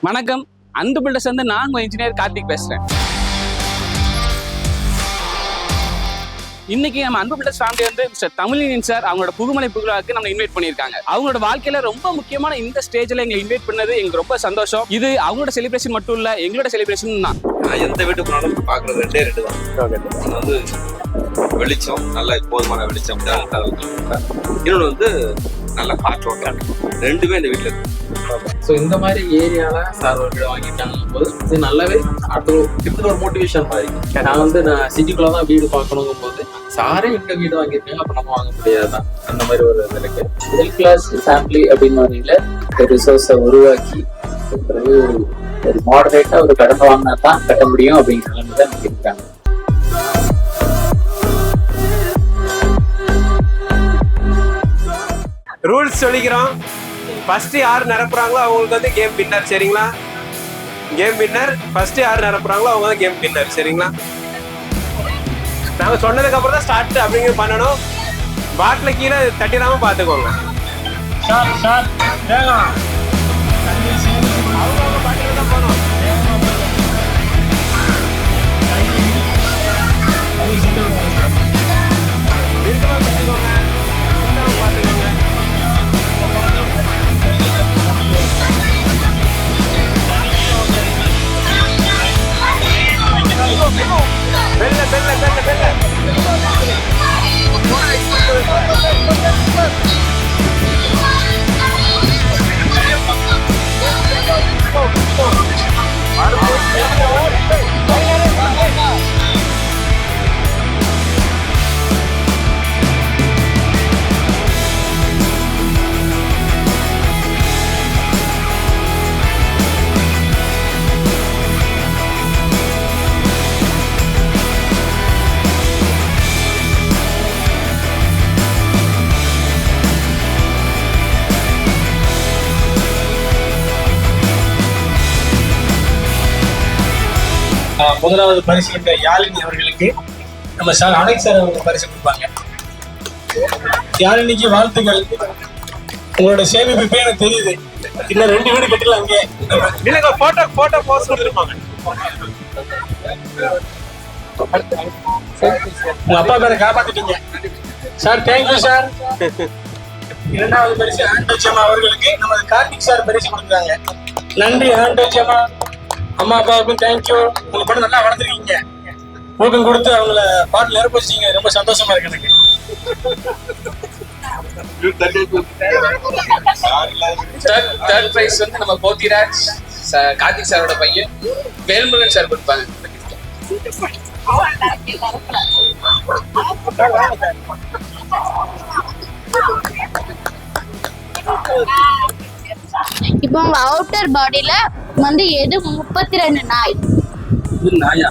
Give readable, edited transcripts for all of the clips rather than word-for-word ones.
வணக்கம், அன்பு பில்டர்ஸ் வந்து நான் உங்க இன்ஜினியர் கார்த்திக் பேசுறேன். இன்னைக்கு நம்ம அன்பு பில்டர்ஸ் ஃபேமிலி வந்து மிஸ்டர் தமிழின் சார் அவங்களோட புகுமலை புகழாக்கு நம்ம இன்வைட் பண்ணியிருக்காங்க. அவங்களோட வாழ்க்கையில ரொம்ப முக்கியமான இந்த ஸ்டேஜ்ல எங்களை இன்வைட் பண்ணது எங்களுக்கு ரொம்ப சந்தோஷம். இது அவங்களோட செலிப்ரேஷன் மட்டும் இல்ல, எங்களோட செலிப்ரேஷன் தான். நான் எந்த வீட்டுக்கு போனாலும் பாக்குறது ரெண்டு தான். வந்து வெளிச்சம், நல்ல போதுமான வெளிச்சம், இன்னொன்று வந்து நல்ல காற்றோட்டம், ரெண்டுமே இந்த வீட்டுல இருக்கு. ஸோ இந்த மாதிரி ஏரியால சார் ஒரு வீடு வாங்கிட்டாங்க போது இது நல்லாவே அடுத்த ஒரு மோட்டிவேஷன் மாதிரி. நான் சிட்டிக்குள்ள தான் வீடு பார்க்கணுங்கும் போது சாரே இந்த வீடு வாங்கியிருக்காங்க, அப்ப நம்ம வாங்க முடியாதுதான். அந்த மாதிரி ஒரு இது இருக்கு. மிடில் கிளாஸ் ஃபேமிலி அப்படின்னு வரீங்கள ஒரு ரிசோர்ஸை உருவாக்கி பிறகு ஒரு மாடரேட்டா ஒரு கடன் வாங்கினா தான் கட்ட முடியும் அப்படிங்கிற நிலைமை தான் இருக்காங்க. ரூல்ஸ் சொல்லிக்கிறோம். ஃபர்ஸ்ட் யார் நிரப்புறாங்களோ அவங்களுக்கு வந்து கேம் வின்னர், சரிங்களா? கேம் வின்னர் ஃபர்ஸ்ட் யார் நிரப்புறாங்களோ அவங்க தான் கேம் வின்னர், சரிங்களா? நாங்கள் சொன்னதுக்கு அப்புறம் தான் ஸ்டார்ட் அப்படிங்கிற பண்ணணும். பாட்டில் கீழே தட்டிடாம பார்த்துக்கோங்க. அவங்க பாட்டில் தான் போகணும். முதலாவது பரிசு என்ற யாழினி அவர்களுக்கு நம்ம சார் அனைத்து சார் அவர்கள் பரிசு கொடுப்பாங்க. யாழினிக்கு வாழ்த்துக்கள். உங்களோட சேமிப்பு எனக்கு தெரியுது. இன்னும் 2 வீடு கட்டலாம். அங்கே இல்லைங்க, போட்டோ போஸ்ட் கொடுத்துருப்பாங்க. உங்க அப்பா பேரை காப்பாத்திட்டீங்க சார். Thank you sir. இரண்டாவது பரிசு ஆண்டோச்சம்மா அவர்களுக்கு நமது கார்த்திக் சார் பரிசு கொடுக்குறாங்க. நன்றி ஆண்டோச்சம்மா. அம்மா அப்பாவுக்கும் தேங்க்யூ. உங்க படம் நல்லா வளர்ந்துருக்கீங்க. ஊக்கம் கொடுத்து அவங்கள பாட்டில் நிரப்ப வச்சிங்க. ரொம்ப சந்தோஷமா இருக்கு எனக்கு. தேர்ட் பிரைஸ் வந்து நம்ம போத்திராஜ் கார்த்திக் சாரோட பையன் வேல்முருகன் சார் கொடுப்பாங்க. இப்போ உங்க அவுட்டர் பாடியில வந்து எது 32 நாய்? நாயா?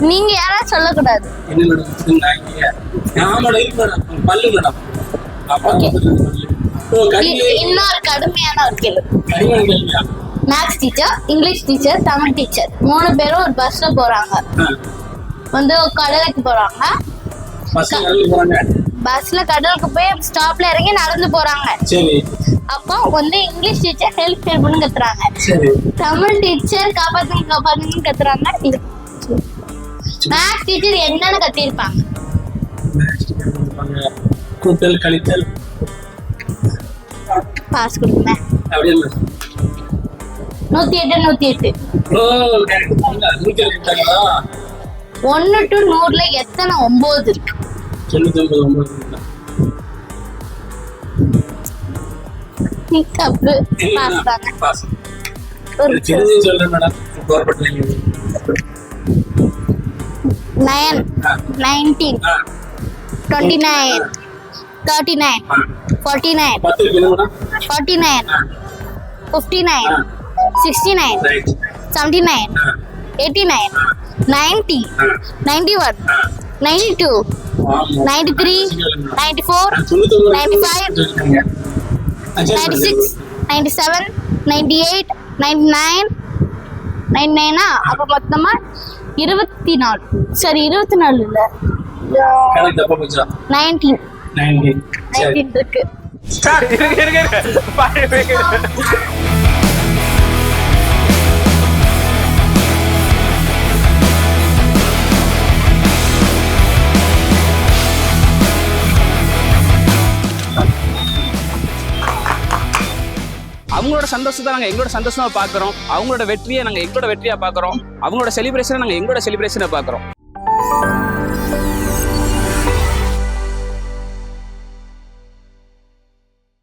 நீங்க யாராவது சொல்லக்கூடாது. என்ன மேடம் பல்லு மேடம். இன்னொரு கடுமையான ஒரு கேள்வி. Maths teacher, English teacher, Tamil teacher 3 பேரும் ஒரு பஸ்ல போறாங்க. வந்து கடலுக்கு போறாங்க. பஸ்ல கடலுக்கு போய் ஸ்டாப்ல இறங்கி நடந்து போறாங்க. அப்போ வந்து இங்கிலீஷ் டீச்சர் ஹெல்ப் பண்ணு கத்துறாங்க. தமிழ் டீச்சர் காப்பாத்துன்னு கத்துறாங்க. மேக்ஸ் டீச்சர் என்னன்னு கத்திருப்பாங்க? கூட்டல் கழித்தல். பாஸ் கொடுங்க. 108. 1 to 100ல எத்தனை 9 இருக்கு? 99. தப்பு. பாஸ் தாங்க. ஒரு சொல்றேன் மேடம். 9, 19, 29, 39, 49, 49, 59, 69, 79, 89, 90, 91, 92, 93, 94, 95, 96, 97, 98, 99, 99. அப்ப மொத்தமா 24. சரி, 24 இல்ல, 19 இருக்கு. ஸ்டார்ட். அவங்களோட சந்தோஷத்தை நாங்க எங்களோட சந்தோஷமா பாக்குறோம், அவங்களோட வெற்றியை நாங்க எங்களோட வெற்றியா பாக்குறோம், அவங்களோட செலிப்ரேஷனை நாங்க எங்களோட செலிப்ரேஷனை பாக்குறோம்.